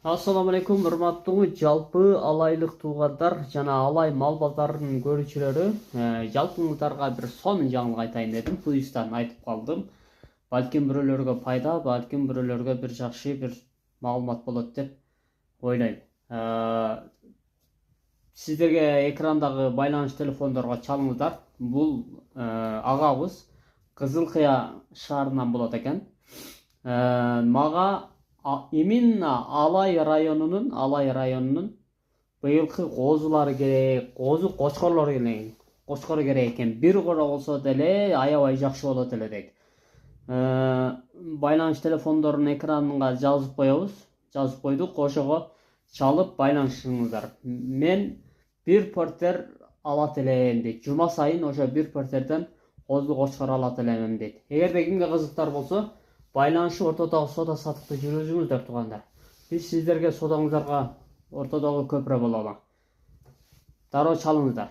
Assalamu алейкум, урматтуу жалпы алайлык туугандар жана алай мал базарынын көрүүчүлөрү. Жалпыңыздарга бир сонун жаңылык айтайын дедим. Туйстан айтып калдым. Балким бирөөлөргө пайда, балким бирөөлөргө бир жакшы бир маалымат болот деп ойлойм. Сиздерге экрандагы байланыш телефондорго чалыңыздар. Бул агабыз Кызыл Кыя шаарынан болот экен. Мага именно Алай районунун быйылкы козулары керек, козу кочкорлору керек, кочкору керек экен. Бир кора болсо деле аябай жакшы болот эле дейт. Байланыш телефондорун экранга жазып коебуз. Жазып койдук, ошого чалып байланышыңыздар. Мен бир портер алат элем дейт. Жума сайын ошо бир портерден козу кочкор алат элем дейт. Эгерде кимге кызыктар болсо, байланышы ортодогу сода сатыкты жүргүзүңүздөр туугандар. Биз сиздерге содоңуздарга ортодогу көпүрө бололу. Дароо чалыңыздар.